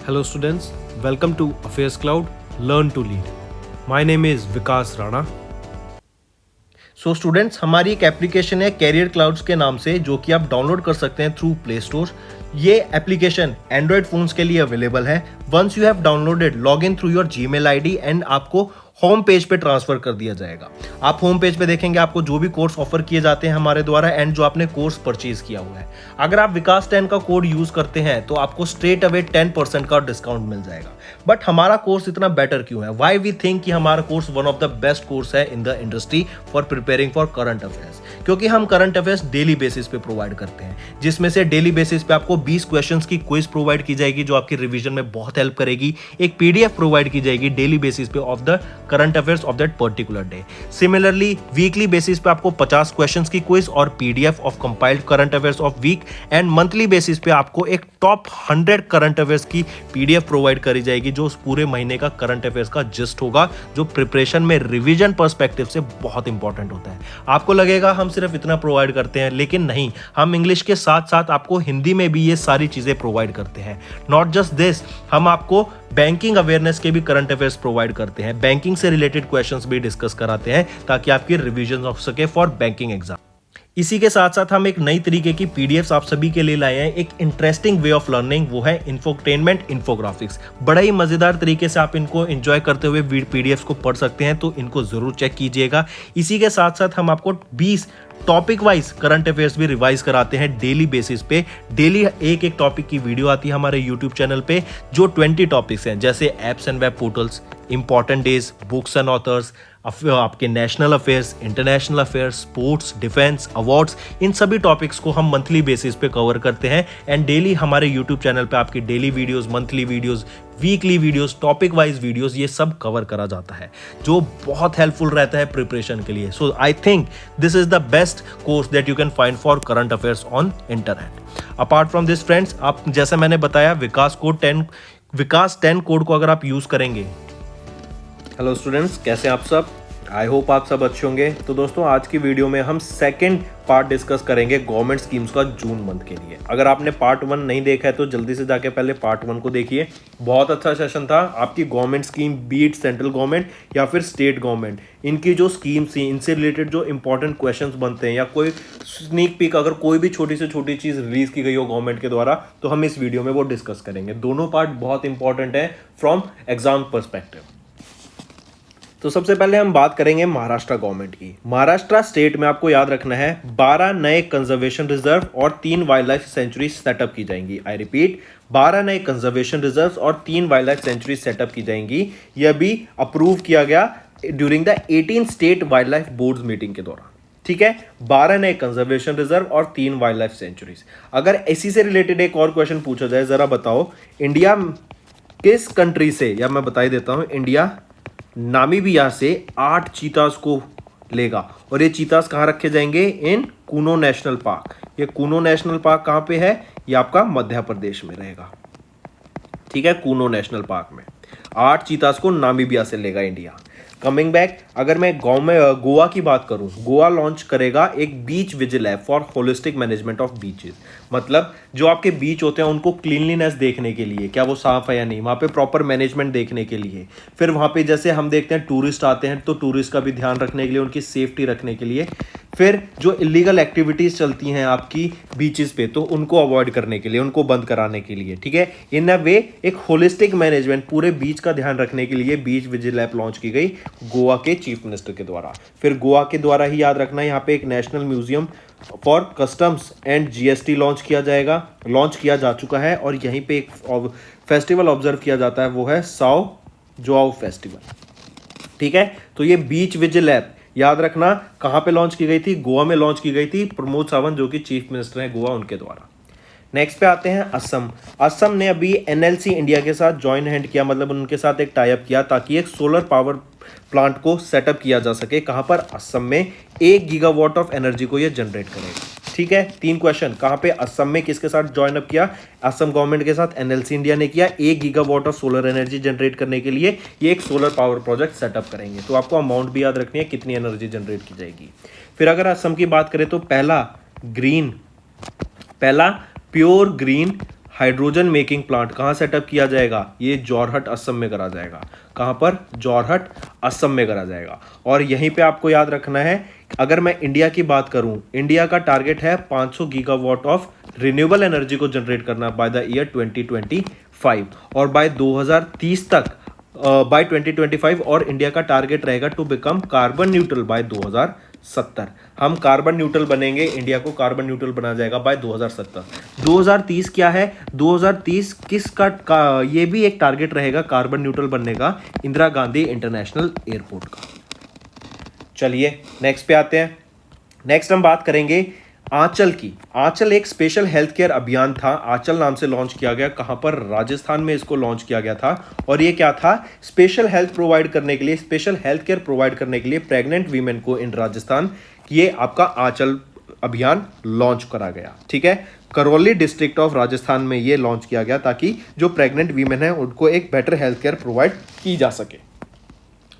Hello students, welcome to Affairs Cloud, Learn to Lead. My name is Vikas Rana. So students, हमारी एक application है career clouds के नाम से, जो कि आप डाउनलोड कर सकते हैं थ्रू प्ले स्टोर। ये एप्लीकेशन एंड्रॉयड फोन्स के लिए अवेलेबल है। Once you have downloaded, log in through your Gmail ID and आपको होम पेज पे ट्रांसफर कर दिया जाएगा। आप होम पेज पे देखेंगे आपको जो भी कोर्स ऑफर किए जाते हैं हमारे द्वारा एंड जो आपने कोर्स परचेज किया हुआ है। अगर आप विकास 10 का कोड यूज करते हैं तो आपको स्ट्रेट अवे 10% का डिस्काउंट मिल जाएगा। बट हमारा कोर्स इतना बेटर क्यों है? वाई वी थिंक कि हमारा course one of the best course है in the industry for preparing for current affairs, क्योंकि हम करंट अफेयर्स डेली बेसिस पे प्रोवाइड करते हैं, जिसमें से डेली बेसिस पे आपको 20 क्वेश्चंस की क्विज प्रोवाइड की जाएगी जो आपकी रिवीजन में बहुत हेल्प करेगी। एक पीडीएफ प्रोवाइड की जाएगी डेली बेसिस पे of the current affairs of that particular day. Similarly weekly basis पे आपको 50 क्वेश्चंस की क्विज और PDF of compiled current affairs of week, and monthly basis पे आपको एक टॉप 100 करंट अफेयर्स की पीडीएफ प्रोवाइड करी जाएगी जो उस पूरे महीने का करंट अफेयर्स का जिस्ट होगा, जो प्रिपरेशन में रिवीजन पर्सपेक्टिव से बहुत इंपॉर्टेंट होता है। आपको लगेगा हम सिर्फ इतना प्रोवाइड करते हैं, लेकिन नहीं, हम इंग्लिश के साथ साथ आपको हिंदी में भी ये सारी चीजें प्रोवाइड करते हैं। नॉट जस्ट दिस, हम आपको बैंकिंग अवेयरनेस के भी करंट अफेयर्स प्रोवाइड करते हैं, बैंकिंग से रिलेटेड क्वेश्चंस भी डिस्कस कराते हैं ताकि आपकी रिवीजन हो सके फॉर बैंकिंग एग्जाम। इसी के साथ साथ हम एक नई तरीके की पीडीएफ्स आप सभी के लिए लाए हैं, एक इंटरेस्टिंग वे ऑफ लर्निंग, वो है इंफोटेनमेंट इन्फोग्राफिक्स। बड़ा ही मजेदार तरीके से आप इनको एंजॉय करते हुए पीडीएफ्स को पढ़ सकते हैं, तो इनको जरूर चेक कीजिएगा। इसी के साथ साथ हम आपको 20 टॉपिक वाइज करंट अफेयर्स भी रिवाइज कराते हैं डेली बेसिस पे। डेली एक एक टॉपिक की वीडियो आती है हमारे यूट्यूब चैनल पे, जो 20 टॉपिक्स हैं, जैसे apps and web portals, important days, books and authors, आपके national affairs, international affairs, sports, defence, awards, इन सभी टॉपिक्स को हम मंथली बेसिस पे कवर करते हैं। एंड डेली हमारे यूट्यूब चैनल पे आपकी daily videos, monthly videos, weekly videos, topic wise videos, ये सब कवर करा जाता है, जो बहुत हेल्पफुल रहता है प्रिपरेशन के लिए। So I think this is the best course that you can find for current affairs on internet. Apart from this friends, आप जैसे मैंने बताया विकास 10 कोड को अगर आप यूज करेंगे। हेलो स्टूडेंट्स, कैसे हैं आप सब? आई होप आप सब अच्छे होंगे। तो दोस्तों, आज की वीडियो में हम सेकंड पार्ट डिस्कस करेंगे गवर्नमेंट स्कीम्स का जून मंथ के लिए। अगर आपने पार्ट 1 नहीं देखा है तो जल्दी से जाके पहले पार्ट 1 को देखिए। बहुत अच्छा सेशन था। आपकी government scheme, be it central government या फिर स्टेट गवर्नमेंट, इनकी जो स्कीम्स थी, इनसे रिलेटेड जो इंपॉर्टेंट क्वेश्चंस बनते हैं, या कोई स्नीक पीक, अगर कोई भी छोटी से छोटी चीज़ रिलीज की गई हो गवर्नमेंट के द्वारा, तो हम इस वीडियो में वो डिस्कस करेंगे। दोनों पार्ट बहुत इंपॉर्टेंट है फ्रॉम एग्जाम परस्पेक्टिव। तो सबसे पहले हम बात करेंगे महाराष्ट्र गवर्नमेंट की। महाराष्ट्र स्टेट में आपको याद रखना है 12 नए कंजर्वेशन रिजर्व और 3 वाइल्ड लाइफ सेंचुरी सेटअप की जाएंगी। आई रिपीट, 12 नए कंजर्वेशन रिजर्व और 3 वाइल्ड लाइफ सेंचुरी सेटअप की जाएंगी। यह भी अप्रूव किया गया during the 18 state wild life board meeting के दौरान। ठीक है, 12 नए कंजर्वेशन रिजर्व और 3 वाइल्ड लाइफ सेंचुरीज। अगर इसी से रिलेटेड एक और क्वेश्चन पूछा जाए, जरा बताओ इंडिया किस कंट्री से, या मैं बता ही देता हूं, इंडिया नामीबिया से 8 चीतास को लेगा, और ये चीतास कहाँ रखे जाएंगे? इन कूनो नेशनल पार्क। ये कूनो नेशनल पार्क कहाँ पे है? ये आपका मध्य प्रदेश में रहेगा। ठीक है, कूनो नेशनल पार्क में 8 चीतास को नामीबिया से लेगा इंडिया। कमिंग बैक, अगर मैं गोवा की बात करूं, गोवा लॉन्च करेगा एक beach vigil app for holistic management of beaches. मतलब जो आपके बीच होते हैं उनको क्लीनलीनेस देखने के लिए, क्या वो साफ है या नहीं, वहाँ पे प्रॉपर मैनेजमेंट देखने के लिए। फिर वहाँ पे जैसे हम देखते हैं टूरिस्ट आते हैं, तो टूरिस्ट का भी ध्यान रखने के लिए, उनकी सेफ्टी रखने के लिए। फिर जो इलीगल एक्टिविटीज़ चलती हैं आपकी बीचेस पे, तो उनको अवॉइड करने के लिए, उनको बंद कराने के लिए। ठीक है, इन अ वे एक होलिस्टिक मैनेजमेंट, पूरे बीच का ध्यान रखने के लिए बीच विजिल ऐप लॉन्च की गई गोवा के चीफ मिनिस्टर के द्वारा। फिर गोवा के द्वारा ही याद रखना, यहाँ पे एक national museum for customs and GST launch किया जा चुका है, और यहीं पे एक फेस्टिवल ऑब्जर्व किया जाता है, वो है साओ जोआओ फेस्टिवल। ठीक है, तो ये बीच विजिल ऐप याद रखना कहाँ पे लॉन्च की गई थी? गोवा में लॉन्च की गई थी, प्रमोद सावंत जो कि चीफ मिनिस्टर हैं गोवा, उनके द्वारा। नेक्स्ट पे आते हैं असम। असम ने अभी एनएलसी इंडिया के साथ जॉइन हैंड किया, मतलब उनके साथ एक टाई अप किया ताकि एक सोलर पावर प्लांट को सेटअप किया जा सके। कहाँ पर? असम में 1 गीगावाट ऑफ एनर्जी को ये जनरेट करेगा। ठीक है, 3 क्वेश्चन, कहाँ पे? असम में किसके साथ जॉइन अप किया? असम गवर्नमेंट के साथ एनएलसी इंडिया ने किया। 1 gigawatt of solar energy generate करने के लिए ये एक सोलर पावर प्रोजेक्ट सेटअप करेंगे। तो आपको अमाउंट भी याद रखनी है, कितनी एनर्जी जनरेट की जाएगी। फिर अगर असम की बात करें तो पहला pure green hydrogen making plant कहाँ सेटअप किया जाएगा? ये जोरहट असम में करा जाएगा। कहाँ पर? जोरहट असम में करा जाएगा। और यहीं पे आपको याद रखना है, अगर मैं इंडिया की बात करूं, इंडिया का टारगेट है 500 गीगावाट ऑफ रिन्यूएबल एनर्जी को जनरेट करना बाय द ईयर 2025, और बाय 2030 तक बाय 2025 और इंडिया का टारगेट रहेगा to become carbon neutral by 2070। हम कार्बन न्यूट्रल बनेंगे, इंडिया को कार्बन न्यूट्रल बना जाएगा बाय 2070। 2030 क्या है? 2030 ये भी एक टारगेट रहेगा कार्बन न्यूट्रल बनने का, इंदिरा गांधी इंटरनेशनल एयरपोर्ट का। चलिए नेक्स्ट पे आते हैं। नेक्स्ट हम बात करेंगे आंचल की। आंचल एक स्पेशल हेल्थ केयर अभियान था, आंचल नाम से लॉन्च किया गया। कहां पर? राजस्थान में इसको लॉन्च किया गया था। और ये क्या था? स्पेशल हेल्थ प्रोवाइड करने के लिए, स्पेशल हेल्थ केयर प्रोवाइड करने के लिए प्रेग्नेंट वीमेन को इन राजस्थान, ये आपका आंचल अभियान लॉन्च करा गया। ठीक है, करौली डिस्ट्रिक्ट ऑफ राजस्थान में ये लॉन्च किया गया ताकि जो प्रेग्नेंट वीमेन है उनको एक बेटर हेल्थ केयर प्रोवाइड की जा सके।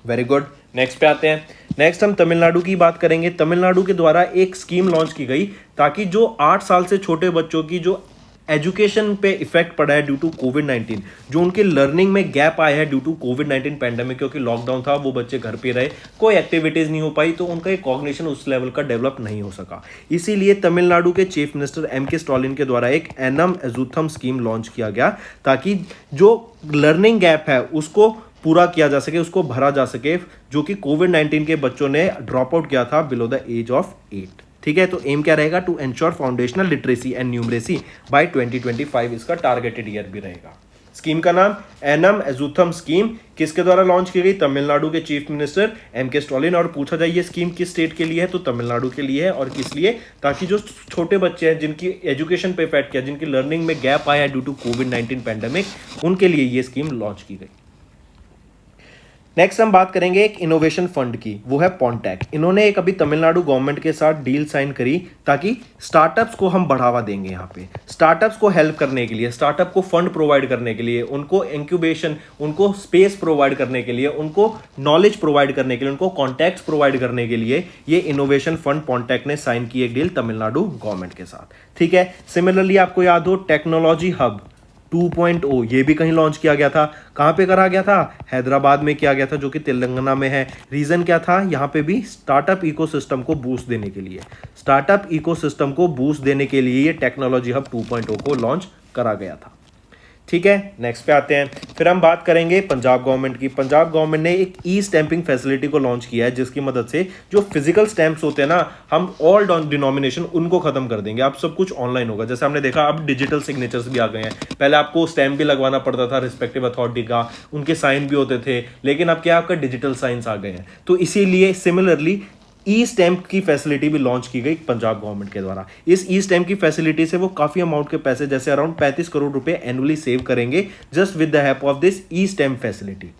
Very good. नेक्स्ट पे आते हैं। नेक्स्ट हम तमिलनाडु की बात करेंगे। तमिलनाडु के द्वारा एक स्कीम लॉन्च की गई ताकि जो 8 साल से छोटे बच्चों की जो एजुकेशन पे इफेक्ट पड़ा है ड्यू टू कोविड-19, जो उनके लर्निंग में गैप आया है ड्यू टू कोविड-19 पैंडेमिक, क्योंकि लॉकडाउन था, वो बच्चे घर पे रहे, कोई एक्टिविटीज नहीं हो पाई, तो उनका एक कॉग्निशन उस लेवल का डेवलप नहीं हो सका। इसीलिए तमिलनाडु के चीफ मिनिस्टर M.K. स्टालिन के द्वारा एक एनम एजुथम स्कीम लॉन्च किया गया ताकि जो लर्निंग गैप है उसको पूरा किया जा सके, उसको भरा जा सके, जो कि कोविड-19 के बच्चों ने ड्रॉप आउट किया था बिलो द एज ऑफ 8। ठीक है, तो एम क्या रहेगा? To ensure foundational literacy and numeracy by 2025 इसका टारगेटेड ईयर भी रहेगा। स्कीम का नाम एनम एजुथम स्कीम, किसके द्वारा लॉन्च की गई? तमिलनाडु के चीफ मिनिस्टर M.K. स्टालिन। और पूछा जाए ये स्कीम किस स्टेट के लिए है, तो तमिलनाडु के लिए है। और किस लिए? ताकि जो छोटे बच्चे हैं जिनकी एजुकेशन पे इफेक्ट किया, जिनकी लर्निंग में गैप आया ड्यू टू कोविड-19 पैंडेमिक, उनके लिए ये स्कीम लॉन्च की गई। नेक्स्ट हम बात करेंगे एक इनोवेशन फंड की, वो है पॉन्टैक। इन्होंने एक अभी तमिलनाडु गवर्नमेंट के साथ डील साइन करी ताकि स्टार्टअप्स को हम बढ़ावा देंगे। यहाँ पे स्टार्टअप्स को हेल्प करने के लिए, स्टार्टअप को फंड प्रोवाइड करने के लिए, उनको इंक्यूबेशन, उनको स्पेस प्रोवाइड करने के लिए, उनको नॉलेज प्रोवाइड करने के लिए, उनको कॉन्टैक्ट्स प्रोवाइड करने के लिए ये इनोवेशन फंड पॉन्टैक ने साइन की एक डील तमिलनाडु गवर्नमेंट के साथ। ठीक है, सिमिलरली आपको याद हो टेक्नोलॉजी हब 2.0 ये भी कहीं लॉन्च किया गया था। कहाँ पे करा गया था? हैदराबाद में किया गया था, जो कि तेलंगाना में है। रीजन क्या था? यहाँ पे भी स्टार्टअप इकोसिस्टम को बूस्ट देने के लिए, स्टार्टअप इकोसिस्टम को बूस्ट देने के लिए ये टेक्नोलॉजी हब 2.0 को लॉन्च करा गया था। ठीक है, नेक्स्ट पे आते हैं। फिर हम बात करेंगे पंजाब गवर्नमेंट की। पंजाब गवर्नमेंट ने एक ई स्टैंपिंग फैसिलिटी को लॉन्च किया है, जिसकी मदद से जो फिजिकल स्टैंप्स होते हैं ना, हम ऑल डिनोमिनेशन उनको खत्म कर देंगे। अब सब कुछ ऑनलाइन होगा। जैसे हमने देखा अब डिजिटल सिग्नेचर्स भी आ गए हैं। पहले आपको स्टैंप भी लगवाना पड़ता था रिस्पेक्टिव अथॉरिटी का, उनके साइन भी होते थे, लेकिन अब क्या आपका डिजिटल साइंस आ गए हैं। तो इसीलिए सिमिलरली ई स्टैंप की फैसिलिटी भी लॉन्च की गई पंजाब गवर्नमेंट के द्वारा। इस ई स्टैंप की फैसिलिटी से वो काफी अमाउंट के पैसे, जैसे अराउंड 35 करोड़ रुपए एनुअली सेव करेंगे just with the help of this E stamp facility.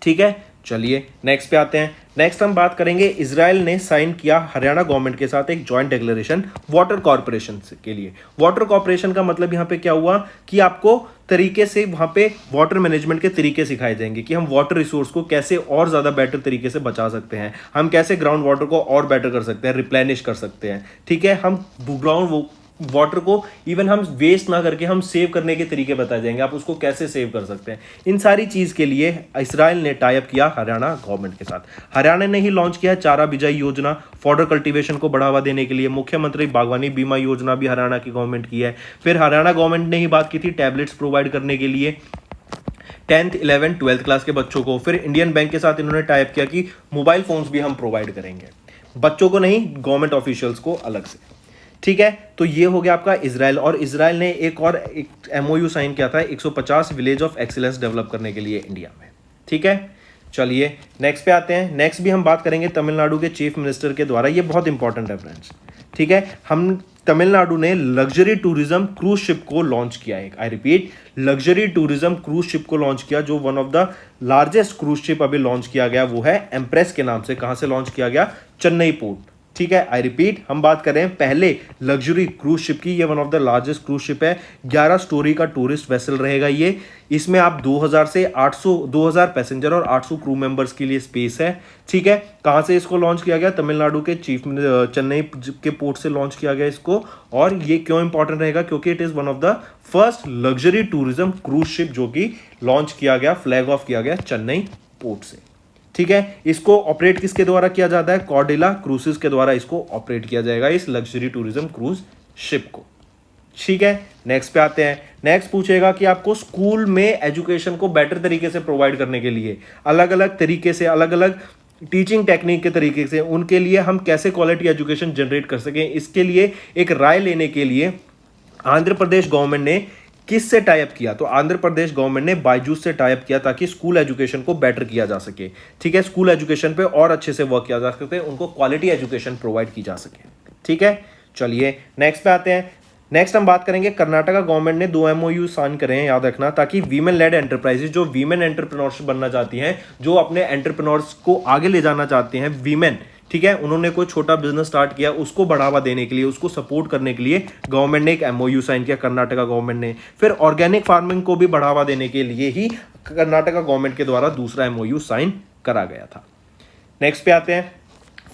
ठीक है, चलिए नेक्स्ट पे आते हैं। नेक्स्ट हम बात करेंगे, इजराइल ने साइन किया हरियाणा गवर्नमेंट के साथ एक जॉइंट डिक्लेरेशन वाटर कॉर्पोरेशन के लिए। वाटर कॉर्पोरेशन का मतलब यहाँ पे क्या हुआ कि आपको तरीके से वहाँ पे वाटर मैनेजमेंट के तरीके सिखाए जाएंगे कि हम वाटर रिसोर्स को कैसे और ज़्यादा बेटर तरीके से बचा सकते हैं, हम कैसे ग्राउंड वाटर को और बेटर कर सकते हैं, रिप्लेनिश कर सकते हैं। ठीक है, हम ग्राउंड वाटर को इवन हम वेस्ट ना करके हम सेव करने के तरीके बताए जाएंगे, आप उसको कैसे सेव कर सकते हैं। इन सारी चीज़ के लिए इजराइल ने टाई अप किया हरियाणा गवर्नमेंट के साथ। हरियाणा ने ही लॉन्च किया चारा बिजाई योजना, फॉडर कल्टीवेशन को बढ़ावा देने के लिए। मुख्यमंत्री बागवानी बीमा योजना भी हरियाणा की गवर्नमेंट की है। फिर हरियाणा गवर्नमेंट ने ही बात की थी टैबलेट्स प्रोवाइड करने के लिए 10th 11th 12th क्लास के बच्चों को। फिर इंडियन बैंक के साथ इन्होंने टाई अप किया कि मोबाइल फोन्स भी हम प्रोवाइड करेंगे, बच्चों को नहीं, गवर्नमेंट ऑफिशियल्स को अलग से। ठीक है, तो ये हो गया आपका इजराइल। और इजराइल ने एक MOU साइन किया था 150 विलेज ऑफ एक्सीलेंस डेवलप करने के लिए इंडिया में। ठीक है, चलिए नेक्स्ट पे आते हैं। नेक्स्ट भी हम बात करेंगे तमिलनाडु के चीफ मिनिस्टर के द्वारा, ये बहुत इंपॉर्टेंट है फ्रेंड्स। ठीक है, हम तमिलनाडु ने लग्जरी टूरिज्म क्रूज शिप को लॉन्च किया है। I repeat, luxury tourism cruise ship को लॉन्च किया, जो one of the largest cruise ship अभी लॉन्च किया गया वो है एम्प्रेस के नाम से। कहां से लॉन्च किया गया? चेन्नई पोर्ट। ठीक है, आई रिपीट, हम बात कर रहे हैं पहले लग्जरी क्रूज शिप की। ये one of the largest cruise ship है, 11 स्टोरी का टूरिस्ट वेसल रहेगा ये। इसमें आप 2000 पैसेंजर और 800 क्रू मेंबर्स के लिए स्पेस है। ठीक है, कहाँ से इसको लॉन्च किया गया? तमिलनाडु के चेन्नई के पोर्ट से लॉन्च किया गया इसको। और ये क्यों इंपॉर्टेंट रहेगा? क्योंकि it is one of the first luxury tourism cruise ship जो कि लॉन्च किया गया, फ्लैग ऑफ किया गया चेन्नई पोर्ट से। ठीक है, इसको ऑपरेट किसके द्वारा किया जाता है? कॉर्डिला क्रूसेस के द्वारा इसको ऑपरेट किया जाएगा, इस लग्जरी टूरिज्म क्रूज शिप को। ठीक है, नेक्स्ट पे आते हैं। नेक्स्ट पूछेगा कि आपको स्कूल में एजुकेशन को बेटर तरीके से प्रोवाइड करने के लिए अलग अलग तरीके से, अलग अलग टीचिंग टेक्निक के तरीके से, उनके लिए हम कैसे क्वालिटी एजुकेशन जनरेट कर सकें, इसके लिए एक राय लेने के लिए आंध्र प्रदेश गवर्नमेंट ने किस से टाइप किया? तो आंध्र प्रदेश गवर्नमेंट ने बायजूस से टाइप किया ताकि स्कूल एजुकेशन को बेटर किया जा सके। ठीक है, स्कूल एजुकेशन पे और अच्छे से वर्क किया जा सके, उनको क्वालिटी एजुकेशन प्रोवाइड की जा सके। ठीक है, चलिए नेक्स्ट पे आते हैं। नेक्स्ट हम बात करेंगे, कर्नाटका गवर्नमेंट ने 2 MOU साइन करे हैं, याद रखना, ताकि वीमेन लेड एंटरप्राइजेज, जो वीमेन एंटरप्रेन्योरशिप बनना चाहती हैं, जो अपने एंटरप्रेन्योर्स को आगे ले जाना चाहते हैं, वीमेन, ठीक है, उन्होंने कोई छोटा बिजनेस स्टार्ट किया, उसको बढ़ावा देने के लिए, उसको सपोर्ट करने के लिए गवर्नमेंट ने एक MOU साइन किया, कर्नाटका गवर्नमेंट ने। फिर ऑर्गेनिक फार्मिंग को भी बढ़ावा देने के लिए ही कर्नाटका गवर्नमेंट के द्वारा दूसरा MOU साइन करा गया था। नेक्स्ट पे आते हैं।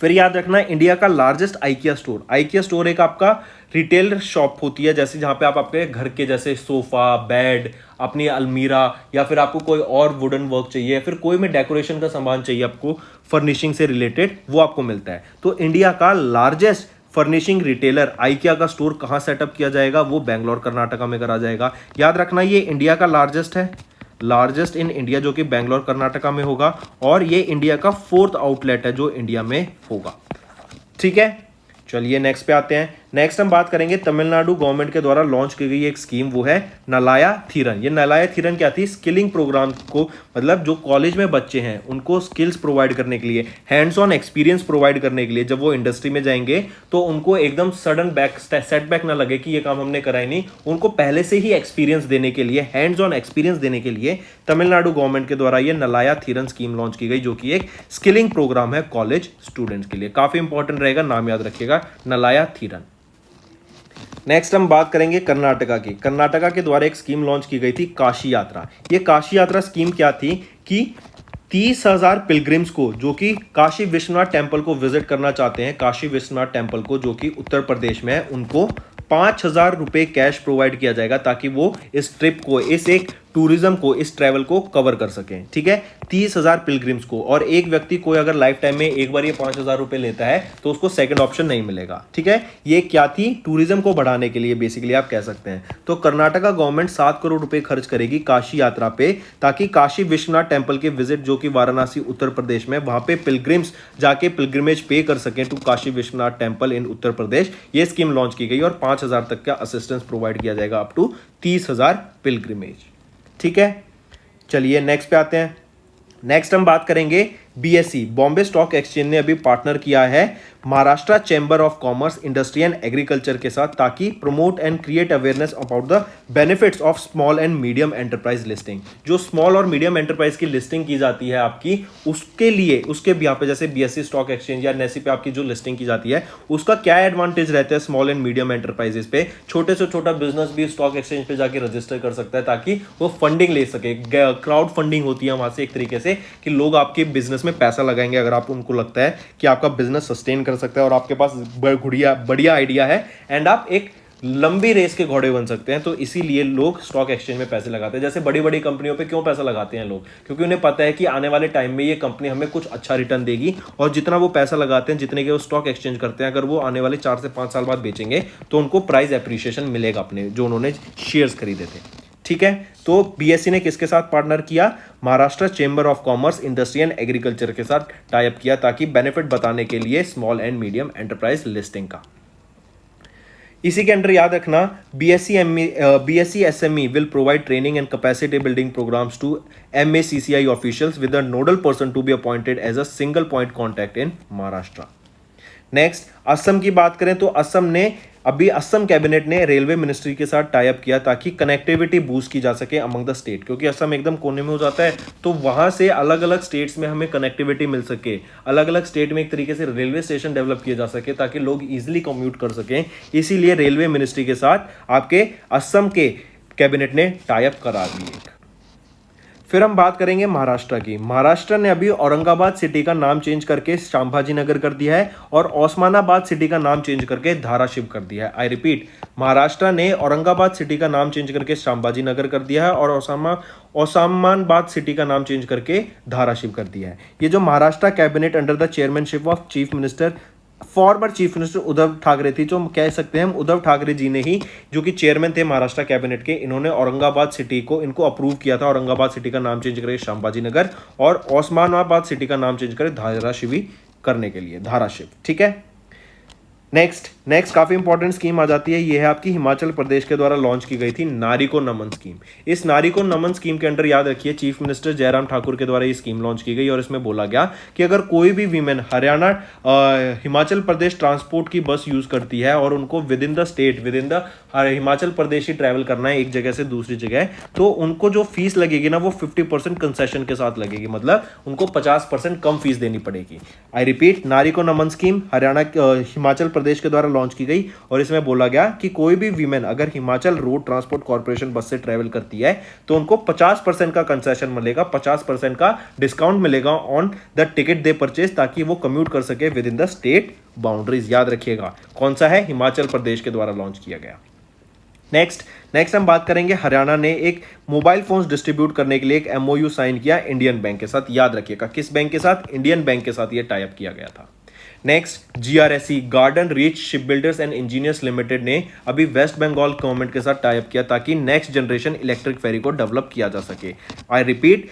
फिर याद रखना, इंडिया का largest IKEA store. IKEA store एक आपका रिटेल शॉप होती है, जैसे जहां पे आप अपने घर के जैसे सोफा, बेड, अपनी अलमीरा, या फिर आपको कोई और वुडन वर्क चाहिए, फिर कोई में डेकोरेशन का सामान चाहिए आपको फर्निशिंग से रिलेटेड, वो आपको मिलता है। तो इंडिया का लार्जेस्ट फर्निशिंग रिटेलर आइकिया का स्टोर कहां सेटअप किया जाएगा? वो बेंगलोर कर्नाटका में करा जाएगा। याद रखना, ये इंडिया का लार्जेस्ट है, लार्जेस्ट इन इंडिया, जो कि बेंगलोर कर्नाटका में होगा, और ये इंडिया का 4th आउटलेट है जो इंडिया में होगा। ठीक है, चलिए नेक्स्ट पे आते हैं। नेक्स्ट हम बात करेंगे तमिलनाडु गवर्नमेंट के द्वारा लॉन्च की गई एक स्कीम, वो है नलाया थीरन। ये नलाया थीरन क्या थी? स्किलिंग प्रोग्राम को, मतलब जो कॉलेज में बच्चे हैं उनको स्किल्स प्रोवाइड करने के लिए, हैंड्स ऑन एक्सपीरियंस प्रोवाइड करने के लिए, जब वो इंडस्ट्री में जाएंगे तो उनको एकदम सडन सेटबैक ना लगे कि ये काम हमने करा ही नहीं, उनको पहले से ही एक्सपीरियंस देने के लिए, हैंड्स ऑन एक्सपीरियंस देने के लिए तमिलनाडु गवर्नमेंट के द्वारा ये नलाया थीरन स्कीम लॉन्च की गई, जो कि एक स्किलिंग प्रोग्राम है कॉलेज स्टूडेंट्स के लिए। काफी इंपॉर्टेंट रहेगा, नाम याद रखिएगा, नलाया थीरन। नेक्स्ट हम बात करेंगे कर्नाटका की। कर्नाटका के द्वारा एक स्कीम लॉन्च की गई थी, काशी यात्रा। ये काशी यात्रा स्कीम क्या थी कि 30,000 पिलग्रिम्स को, जो कि काशी विश्वनाथ टेम्पल को विजिट करना चाहते हैं, काशी विश्वनाथ टेम्पल को जो कि उत्तर प्रदेश में है, उनको 5,000 रुपए कैश प्रोवाइड किया जाएगा ताकि वो इस ट्रिप को, इस एक टूरिज्म को, इस ट्रैवल को कवर कर सकें। ठीक है, 30,000 पिलग्रिम्स को, और एक व्यक्ति कोई अगर लाइफ टाइम में एक बार ये 5,000 रुपए लेता है तो उसको सेकंड ऑप्शन नहीं मिलेगा। ठीक है, ये क्या थी? टूरिज्म को बढ़ाने के लिए बेसिकली आप कह सकते हैं। तो कर्नाटका गवर्नमेंट 7 करोड़ रुपए खर्च करेगी काशी यात्रा पे, ताकि काशी विश्वनाथ टेम्पल के विजिट, जो कि वाराणसी उत्तर प्रदेश में, वहां पे पिलग्रिम्स जाके पिलग्रिमेज पे कर सकें to Kashi Vishwanath temple in Uttar Pradesh. ये स्कीम लॉन्च की गई और 5,000 तक का असिस्टेंस प्रोवाइड किया जाएगा अप टू 30,000 पिलग्रिमेज। ठीक है, चलिए नेक्स्ट पे आते हैं। नेक्स्ट हम बात करेंगे BSE, बॉम्बे स्टॉक एक्सचेंज ने अभी पार्टनर किया है Maharashtra chamber of commerce, industry and agriculture के साथ, ताकि promote and create awareness about the benefits of small and medium enterprise listing. जो स्मॉल और मीडियम एंटरप्राइज की लिस्टिंग की जाती है आपकी, उसके लिए, उसके यहाँ पे जैसे BSE स्टॉक एक्सचेंज या NSE पे आपकी जो लिस्टिंग की जाती है, उसका क्या एडवांटेज रहता है स्मॉल एंड मीडियम एंटरप्राइजेस पे? छोटे से छोटा बिजनेस भी स्टॉक एक्सचेंज पे जाके रजिस्टर कर सकता है ताकि वो फंडिंग ले सके। क्राउड फंडिंग होती है वहां से एक तरीके से, कि लोग आपके बिजनेस में पैसा लगाएंगे अगर आप उनको लगता है कि आपका बिजनेस सस्टेन कर सकता है और आपके पास बढ़िया आइडिया है, एंड आप एक लंबी रेस के घोड़े बन सकते हैं। तो इसीलिए लोग स्टॉक एक्सचेंज में पैसे लगाते हैं। जैसे बड़ी बड़ी कंपनियों पे क्यों पैसा लगाते हैं लोग? क्योंकि उन्हें पता है कि आने वाले टाइम में ये कंपनी हमें कुछ अच्छा रिटर्न देगी, और जितना वो पैसा लगाते हैं, जितने के वो स्टॉक एक्सचेंज करते हैं, अगर वो आने वाले 4 से 5 साल बाद बेचेंगे तो उनको प्राइस एप्रिसिएशन मिलेगा अपने जो उन्होंने शेयर्स खरीदे थे। ठीक है, तो BSE ने किसके साथ पार्टनर किया? Maharashtra chamber of commerce, industry and agriculture के साथ टाई अप किया, ताकि बेनिफिट बताने के लिए small and medium enterprise listing का। इसी के अंडर याद रखना, BSE SME will provide training and capacity building programs to MACCI officials with a nodal person to be appointed as a single point contact in Maharashtra. Next Assam की बात करें तो असम ने अभी असम कैबिनेट ने रेलवे मिनिस्ट्री के साथ टाई अप किया ताकि कनेक्टिविटी बूस्ट की जा सके अमंग द स्टेट, क्योंकि असम एकदम कोने में हो जाता है तो वहां से अलग अलग स्टेट्स में हमें कनेक्टिविटी मिल सके, अलग अलग स्टेट में एक तरीके से रेलवे स्टेशन डेवलप किए जा सके ताकि लोग इजीली कम्यूट कर सकें। इसीलिए रेलवे मिनिस्ट्री के साथ आपके असम के कैबिनेट ने टाई अप करा दिए। फिर हम बात करेंगे महाराष्ट्र की। महाराष्ट्र ने अभी औरंगाबाद सिटी का नाम चेंज करके संभाजी नगर कर दिया है और ओस्मानाबाद सिटी का नाम चेंज करके धाराशिव कर दिया है। आई रिपीट, महाराष्ट्र ने औरंगाबाद सिटी का नाम चेंज करके संभाजी नगर कर दिया है और ओस्मानाबाद सिटी का नाम चेंज करके धाराशिव कर दिया है। ये जो Maharashtra cabinet under the chairmanship of chief minister, former chief minister Uddhav Thackeray थी, जो कह सकते हैं हम उद्धव ठाकरे जी ने ही, जो कि चेयरमैन थे महाराष्ट्र कैबिनेट के, इन्होंने औरंगाबाद सिटी को इनको अप्रूव किया था। औरंगाबाद सिटी का नाम चेंज करके संभाजी नगर और ओस्मानाबाद सिटी का नाम चेंज करके धाराशिवी करने के लिए, धाराशिव। ठीक है, नेक्स्ट काफी इंपॉर्टेंट स्कीम आ जाती है। ये है आपकी हिमाचल प्रदेश के द्वारा लॉन्च की गई थी नारी को नमन स्कीम। इस नारी को नमन स्कीम के अंडर याद रखिए चीफ मिनिस्टर जयराम ठाकुर के द्वारा ये स्कीम लॉन्च की गई और इसमें बोला गया कि अगर कोई भी वीमेन हरियाणा हिमाचल प्रदेश ट्रांसपोर्ट की बस यूज करती है और उनको with in the Himachal Pradesh he travel करना है एक जगह से दूसरी जगह, तो उनको जो फीस लगेगी ना वो 50% कंसेशन के साथ लगेगी, मतलब उनको 50% कम फीस देनी पड़ेगी। आई रिपीट, नारी को नमन स्कीम हिमाचल प्रदेश के द्वारा लॉन्च की गई और इसमें बोला गया कि कोई भी वीमेन अगर हिमाचल रोड ट्रांसपोर्ट कॉर्पोरेशन बस से ट्रेवल करती है तो उनको 50% का कंसेशन मिलेगा, 50% का डिस्काउंट मिलेगा on the ticket they purchase, ताकि वो कम्यूट कर सके with in the state boundaries. याद रखिएगा कौन सा है, हिमाचल प्रदेश के द्वारा लॉन्च किया गया। नेक्स्ट हम बात करेंगे, हरियाणा ने एक मोबाइल फोन्स डिस्ट्रीब्यूट करने के लिए एक एमओयू साइन किया इंडियन बैंक के साथ। याद रखिएगा किस बैंक के साथ, इंडियन बैंक के साथ ये टाई अप किया गया था। Next, GRSE garden reach ship builders and engineers limited ने अभी वेस्ट बंगाल गवर्नमेंट के साथ टाई अप किया ताकि नेक्स्ट जनरेशन इलेक्ट्रिक फेरी को डेवलप किया जा सके। I repeat,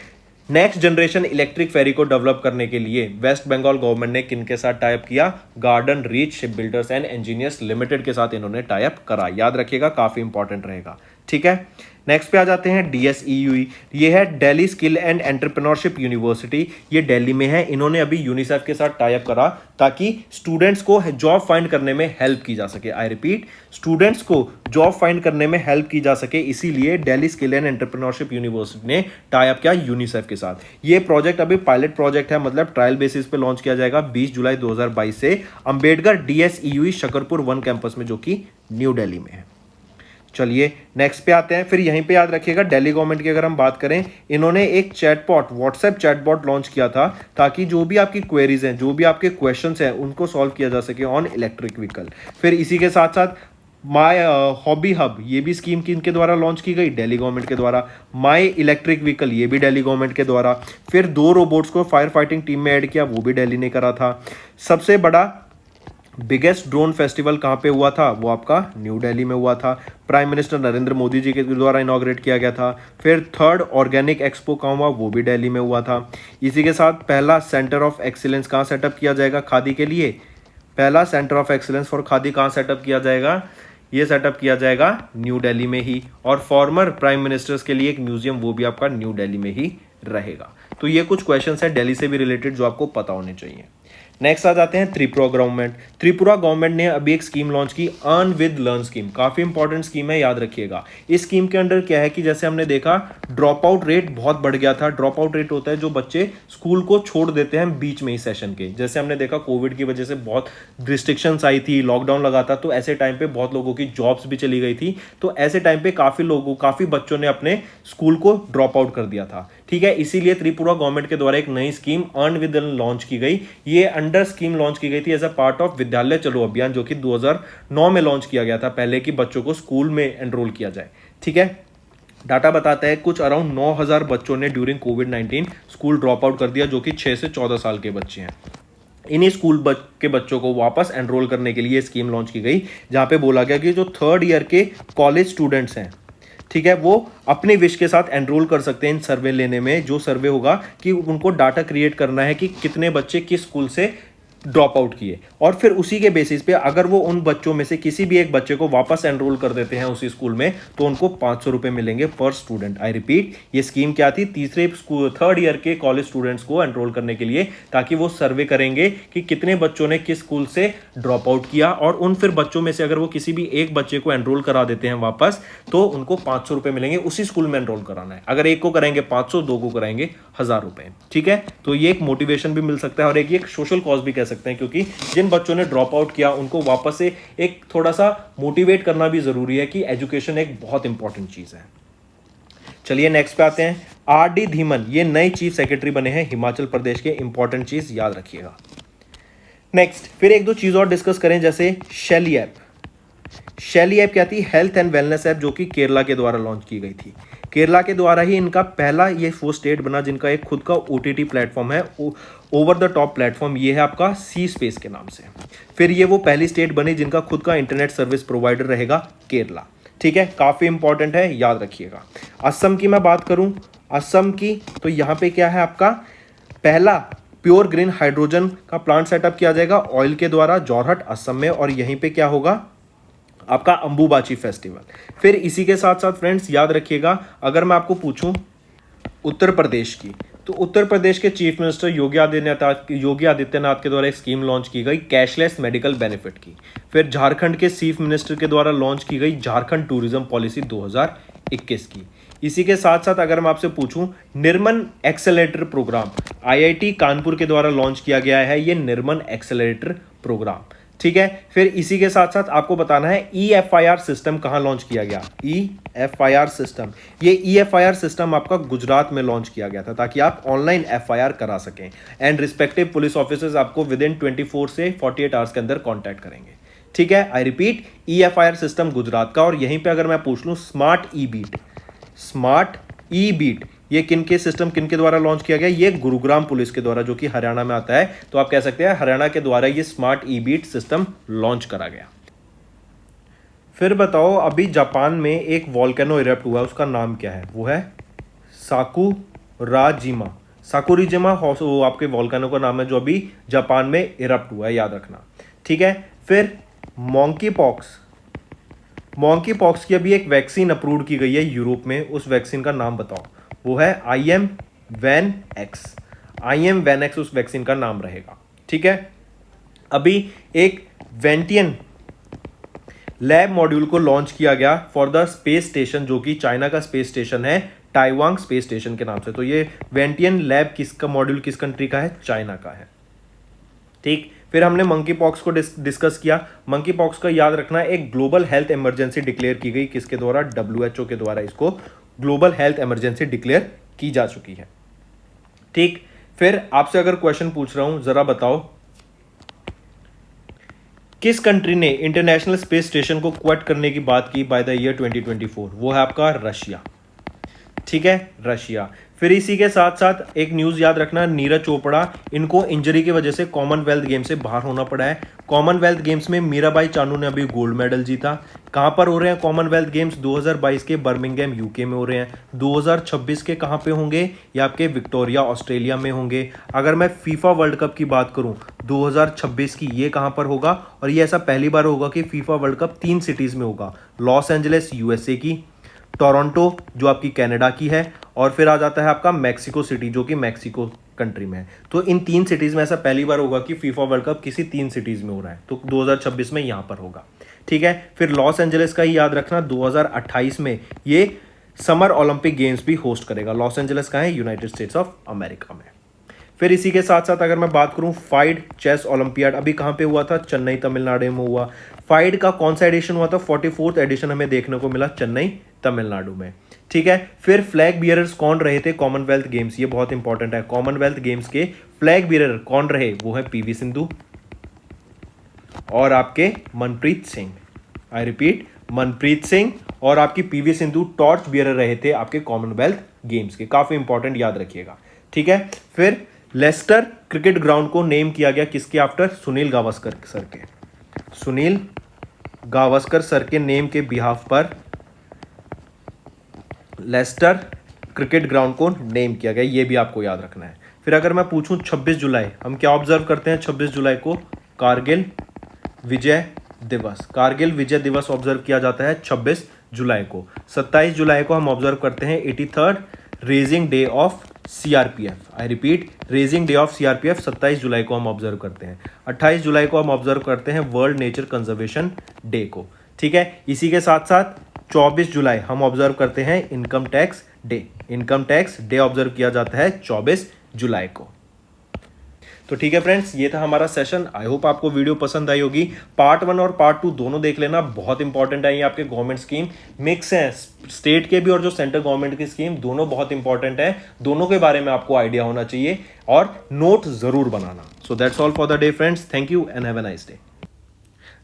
next generation electric ferry को डेवलप करने के लिए वेस्ट बंगाल गवर्नमेंट ने किन के साथ टाई अप किया, garden reach ship builders and engineers limited के साथ इन्होंने टाई अप करा। याद रखिएगा काफी इंपॉर्टेंट रहेगा। ठीक है, नेक्स्ट पे आ जाते हैं DSEUE। ये है Delhi skill and entrepreneurship university, ये दिल्ली में है। इन्होंने अभी यूनिसेफ के साथ टाई अप करा ताकि स्टूडेंट्स को जॉब फाइंड करने में हेल्प की जा सके। आई रिपीट, स्टूडेंट्स को जॉब फाइंड करने में हेल्प की जा सके, इसीलिए Delhi skill and entrepreneurship university ने टाई अप किया यूनिसेफ के साथ। ये प्रोजेक्ट अभी पायलट प्रोजेक्ट है, मतलब ट्रायल बेसिस पे लॉन्च किया जाएगा 20 जुलाई 2022 से अंबेडकर DSEUE शकरपुर 1 कैंपस में, जो कि न्यू दिल्ली में है। चलिए नेक्स्ट पे आते हैं। फिर यहीं पे याद रखिएगा दिल्ली गवर्नमेंट की अगर हम बात करें, इन्होंने एक चैटबॉट, व्हाट्सएप चैटबॉट लॉन्च किया था ताकि जो भी आपकी क्वेरीज हैं, जो भी आपके क्वेश्चंस हैं, उनको सॉल्व किया जा सके ऑन इलेक्ट्रिक व्हीकल। फिर इसी के साथ साथ माय हॉबी हब, ये भी स्कीम किनके द्वारा लॉन्च की गई, दिल्ली गवर्नमेंट के द्वारा। माय इलेक्ट्रिक व्हीकल, ये भी दिल्ली गवर्नमेंट के द्वारा। फिर 2 रोबोट्स को फायर फाइटिंग टीम में ऐड किया, वो भी दिल्ली ने करा था। सबसे बड़ा बिगेस्ट ड्रोन फेस्टिवल कहाँ पे हुआ था, वो आपका न्यू दिल्ली में हुआ था। प्राइम मिनिस्टर नरेंद्र मोदी जी के द्वारा इनॉग्रेट किया गया था। फिर 3rd ऑर्गेनिक एक्सपो कहाँ हुआ, वो भी दिल्ली में हुआ था। इसी के साथ पहला सेंटर ऑफ एक्सीलेंस कहाँ सेटअप किया जाएगा खादी के लिए, पहला centre of excellence for khadi कहाँ सेटअप किया जाएगा, ये सेटअप किया जाएगा न्यू दिल्ली में ही। और फॉर्मर प्राइम मिनिस्टर्स के लिए एक म्यूजियम, वो भी आपका न्यू दिल्ली में ही रहेगा। तो ये कुछ क्वेश्चंस है दिल्ली से भी रिलेटेड जो आपको पता होने चाहिए। नेक्स्ट आ जाते हैं त्रिपुरा गवर्नमेंट। त्रिपुरा गवर्नमेंट ने अभी एक स्कीम लॉन्च की, अर्न विद लर्न स्कीम। काफी इंपॉर्टेंट स्कीम है, याद रखिएगा। इस स्कीम के अंडर क्या है कि जैसे हमने देखा ड्रॉप आउट रेट बहुत बढ़ गया था। ड्रॉप आउट रेट होता है जो बच्चे स्कूल को छोड़ देते हैं बीच में ही सेशन के। जैसे हमने देखा कोविड की वजह से बहुत रिस्ट्रिक्शंस आई थी, लॉकडाउन लगा था, तो ऐसे टाइम पे बहुत लोगों की जॉब्स भी चली गई थी। तो ऐसे टाइम पे काफी बच्चों ने अपने स्कूल को ड्रॉप आउट कर दिया था। ठीक है, इसीलिए त्रिपुरा गवर्नमेंट के द्वारा एक नई scheme earn with learn launch की गई। ये अंडर स्कीम लॉन्च की गई थी एज अ पार्ट ऑफ विद्यालय चलो अभियान, जो कि 2009 में लॉन्च किया गया था, पहले कि बच्चों को स्कूल में एनरोल किया जाए। ठीक है, डाटा बताता है कुछ अराउंड 9000 बच्चों ने ड्यूरिंग कोविड-19 स्कूल ड्रॉप आउट कर दिया, जो कि 6 से 14 साल के बच्चे हैं। इन्हीं स्कूल के बच्चों को वापस एनरोल करने के लिए स्कीम लॉन्च की गई, जहां पे बोला गया कि जो 3rd ईयर के कॉलेज स्टूडेंट्स हैं, ठीक है, वो अपनी विश के साथ एनरोल कर सकते हैं इन सर्वे लेने में। जो सर्वे होगा कि उनको डाटा क्रिएट करना है कि कितने बच्चे किस स्कूल से ड्रॉप आउट किए, और फिर उसी के बेसिस पे अगर वो उन बच्चों में से किसी भी एक बच्चे को वापस एनरोल कर देते हैं उसी स्कूल में, तो उनको 500 रुपये मिलेंगे पर स्टूडेंट। आई रिपीट, ये स्कीम क्या थी? थर्ड ईयर के कॉलेज स्टूडेंट्स को एनरोल करने के लिए, ताकि वो सर्वे करेंगे कि कितने बच्चों ने किस स्कूल से ड्रॉप आउट किया, और उन फिर बच्चों में से अगर वो किसी भी एक बच्चे को एनरोल करा देते हैं वापस, तो उनको 500 रुपये मिलेंगे। उसी स्कूल में एनरोल कराना है। अगर एक को कराएंगे 500, दो को कराएंगे 1000 रुपये। ठीक है, तो ये एक मोटिवेशन भी मिल सकता है और एक सोशल कॉज भी कह सकते हैं, क्योंकि जिन बच्चों ने ड्रॉप आउट किया उनको वापस से एक थोड़ा सा मोटिवेट करना भी जरूरी है कि एजुकेशन एक बहुत इंपॉर्टेंट चीज है। चलिए नेक्स्ट पे आते हैं। आर.डी. धीमन ये नए चीफ सेक्रेटरी बने हैं हिमाचल प्रदेश के। इंपॉर्टेंट चीज याद रखिएगा। नेक्स्ट, फिर एक दो चीज और डिस्कस करें, जैसे शैली ऐप। शैली ऐप क्या थी? हेल्थ एंड वेलनेस ऐप, जो कि केरला के द्वारा लॉन्च की गई थी। केरला के द्वारा ही इनका पहला ये वो स्टेट बना जिनका एक खुद का OTT प्लेटफॉर्म है, ओवर द टॉप प्लेटफॉर्म। ये है आपका सी स्पेस के नाम से। फिर ये वो पहली स्टेट बनी जिनका खुद का इंटरनेट सर्विस प्रोवाइडर रहेगा केरला। ठीक है, काफ़ी इंपॉर्टेंट है, याद रखिएगा। असम की मैं बात करूं, असम की, तो यहाँ पे क्या है आपका पहला प्योर ग्रीन हाइड्रोजन का प्लांट सेटअप किया जाएगा ऑयल के द्वारा, जोरहट असम में, और यहीं पे क्या होगा आपका अंबुबाची फेस्टिवल। फिर इसी के साथ साथ फ्रेंड्स याद रखिएगा, अगर मैं आपको पूछूं उत्तर प्रदेश की, तो उत्तर प्रदेश के चीफ मिनिस्टर योगी आदित्यनाथ के द्वारा एक स्कीम लॉन्च की गई कैशलेस मेडिकल बेनिफिट की। फिर झारखंड के चीफ मिनिस्टर के द्वारा लॉन्च की गई झारखंड टूरिज्म पॉलिसी 2021 की। इसी के साथ साथ अगर मैं आपसे पूछूं, Nirman accelerator programme IIT Kanpur के द्वारा लॉन्च किया गया है, ये निर्मन एक्सेलरेटर प्रोग्राम। ठीक है, फिर इसी के साथ साथ आपको बताना है EFIR सिस्टम कहां लॉन्च किया गया। EFIR सिस्टम, ये EFIR सिस्टम आपका गुजरात में लॉन्च किया गया था, ताकि आप ऑनलाइन FIR करा सकें, एंड रिस्पेक्टिव पुलिस ऑफिसर्स आपको विद इन 24 से 48 आवर्स के अंदर कॉन्टैक्ट करेंगे। ठीक है, I repeat, EFIR system Gujarat का। और यहीं पे अगर मैं पूछ लूं स्मार्ट ई बीट ये किनके सिस्टम किनके द्वारा लॉन्च किया गया? ये गुरुग्राम पुलिस के द्वारा, जो कि हरियाणा में आता है। तो आप कह सकते हैं हरियाणा के द्वारा ये स्मार्ट ई बीट सिस्टम लॉन्च करा गया। फिर बताओ, अभी जापान में एक वॉल्केनो इरप्ट हुआ है, उसका नाम क्या है? वो है साकुराजिमा। वो आपके वॉल्केनो का नाम है जो अभी जापान में इरप्ट हुआ है, याद रखना। ठीक है, फिर मॉन्की पॉक्स की अभी एक वैक्सीन अप्रूव की गई है यूरोप में। उस वैक्सीन का नाम बताओ। वो है IM वैन एक्स उस वैक्सीन का नाम रहेगा। ठीक है, अभी एक वेंटियन लैब मॉड्यूल को लॉन्च किया गया फॉर द स्पेस स्टेशन, जो कि चाइना का स्पेस स्टेशन है, टाइवांग स्पेस स्टेशन के नाम से। तो ये वेंटियन लैब किसका मॉड्यूल किस कंट्री का है? चाइना का है। ठीक, फिर हमने मंकी पॉक्स को डिस्कस किया। मंकी पॉक्स का याद रखना, एक ग्लोबल हेल्थ इमरजेंसी डिक्लेयर की गई, किसके द्वारा? WHO के द्वारा इसको ग्लोबल हेल्थ इमरजेंसी डिक्लेयर की जा चुकी है। ठीक, फिर आपसे अगर क्वेश्चन पूछ रहा हूं, जरा बताओ किस कंट्री ने इंटरनेशनल स्पेस स्टेशन को क्विट करने की बात की बाय द ईयर 2024? वो है आपका रशिया। ठीक है, रशिया। फिर इसी के साथ साथ एक न्यूज़ याद रखना, नीरज चोपड़ा, इनको इंजरी की वजह से कॉमनवेल्थ गेम से बाहर होना पड़ा है। कॉमनवेल्थ गेम्स में मीराबाई चानू ने अभी गोल्ड मेडल जीता। कहाँ पर हो रहे हैं कॉमनवेल्थ गेम्स? 2022 के बर्मिंघम UK में हो रहे हैं। 2026 के कहाँ पे होंगे? ये आपके विक्टोरिया ऑस्ट्रेलिया में होंगे। अगर मैं फीफा वर्ल्ड कप की बात करूँ 2026 की, ये कहाँ पर होगा? और ये ऐसा पहली बार होगा कि फीफा वर्ल्ड कप 3 सिटीज़ में होगा। लॉस एंजलिस USA की, टोरंटो जो आपकी कनाडा की है, और फिर आ जाता है आपका मैक्सिको सिटी जो कि मैक्सिको कंट्री में है। तो इन 3 सिटीज़ में ऐसा पहली बार होगा कि फीफा वर्ल्ड कप किसी 3 सिटीज़ में हो रहा है। तो 2026 में यहाँ पर होगा। ठीक है, फिर लॉस एंजलिस का ही याद रखना, 2028 में ये समर ओलंपिक गेम्स भी होस्ट करेगा। लॉस एंजलिस का है यूनाइटेड स्टेट्स ऑफ अमेरिका में। फिर इसी के साथ साथ अगर मैं बात करूं, फाइड चेस ओलंपियाड अभी कहाँ पे हुआ था? चेन्नई तमिलनाडु में हुआ। फाइड का कौन सा एडिशन हुआ था? 44th एडिशन हमें देखने को मिला चेन्नई तमिलनाडु में। ठीक है, फिर फ्लैग बियरर्स कौन रहे थे कॉमनवेल्थ गेम्स? ये बहुत इंपॉर्टेंट है। कॉमनवेल्थ गेम्स के फ्लैग बियरर कौन रहे? वो है PV सिंधु और आपके मनप्रीत सिंह। आई रिपीट, मनप्रीत सिंह और आपकी PV सिंधु टॉर्च बियरर रहे थे आपके कॉमनवेल्थ गेम्स के। काफी इंपॉर्टेंट, याद रखिएगा। ठीक है, फिर लेस्टर क्रिकेट ग्राउंड को नेम किया गया किसके आफ्टर? सुनील गावस्कर सर के। सुनील गावस्कर सर के नेम के बिहाफ पर लेस्टर क्रिकेट ग्राउंड को नेम किया गया, ये भी आपको याद रखना है। फिर अगर मैं पूछूं 26 जुलाई, हम क्या ऑब्जर्व करते हैं 26 जुलाई को? कारगिल विजय दिवस। कारगिल विजय दिवस ऑब्जर्व किया जाता है 26 जुलाई को। 27 जुलाई को हम ऑब्जर्व करते हैं 83rd raising day of CRPF. I repeat, raising day of CRPF 27 जुलाई को हम ऑब्जर्व करते हैं। 28 जुलाई को हम ऑब्जर्व करते हैं वर्ल्ड नेचर कंजर्वेशन डे को। ठीक है, इसी के साथ साथ 24 जुलाई हम ऑब्जर्व करते हैं income tax day. Income tax day observe किया जाता है 24 जुलाई को। तो ठीक है फ्रेंड्स, ये था हमारा सेशन। आई होप आपको वीडियो पसंद आई होगी। पार्ट 1 और पार्ट 2 दोनों देख लेना, बहुत इंपॉर्टेंट है। ये आपके गवर्नमेंट स्कीम मिक्स है, स्टेट के भी और जो सेंट्रल गवर्नमेंट की स्कीम, दोनों बहुत इंपॉर्टेंट है। दोनों के बारे में आपको आइडिया होना चाहिए और नोट जरूर बनाना। So that's all for the day friends, thank you and have a nice day.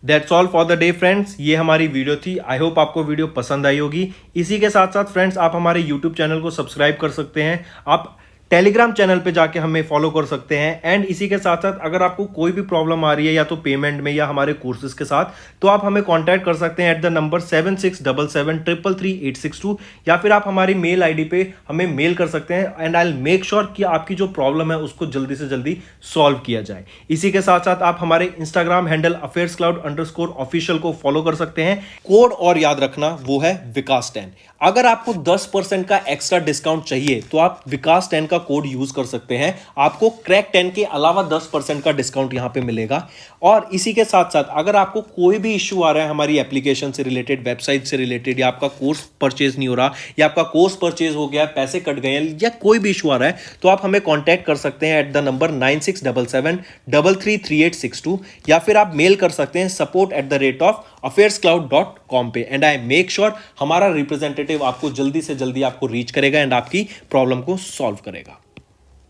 That's all for the day friends, ये हमारी वीडियो थी। आई होप आपको वीडियो पसंद आई होगी। इसी के साथ साथ फ्रेंड्स, आप हमारे यूट्यूब चैनल को सब्सक्राइब कर सकते हैं, आप टेलीग्राम चैनल पे जाके हमें फॉलो कर सकते हैं। एंड इसी के साथ साथ अगर आपको कोई भी प्रॉब्लम आ रही है या तो पेमेंट में या हमारे कोर्सेज के साथ, तो आप हमें कांटेक्ट कर सकते हैं एट द नंबर 7677333862, या फिर आप हमारी मेल आईडी पे हमें मेल कर सकते हैं। And I will make sure कि आपकी जो प्रॉब्लम है उसको जल्दी से जल्दी सॉल्व किया जाए। इसी के साथ साथ आप हमारे इंस्टाग्राम हैंडल affairscloud_official को फॉलो कर सकते हैं। कोड और याद रखना, वो है विकास10। अगर आपको 10% का एक्स्ट्रा डिस्काउंट चाहिए तो आप विकास10 का कोड यूज कर सकते हैं, आपको क्रैक 10 के अलावा 10% का डिस्काउंट यहां पे मिलेगा। और इसी के साथ साथ अगर आपको कोई भी इश्यू आ रहा है हमारी एप्लीकेशन से रिलेटेड, वेबसाइट से रिलेटेड, या आपका कोर्स परचेज नहीं हो रहा, या आपका कोर्स परचेज हो गया, पैसे कट गए हैं, या कोई भी इश्यू आ रहा है, तो आप हमें कॉन्टैक्ट कर सकते हैं एट द नंबर 9677333862, या फिर आप मेल कर सकते हैं support@affairscloud.com पे। एंड आई मेक श्योर हमारा रिप्रेजेंटेटिव आपको जल्दी से जल्दी आपको रीच करेगा एंड आपकी प्रॉब्लम को सॉल्व करेगा।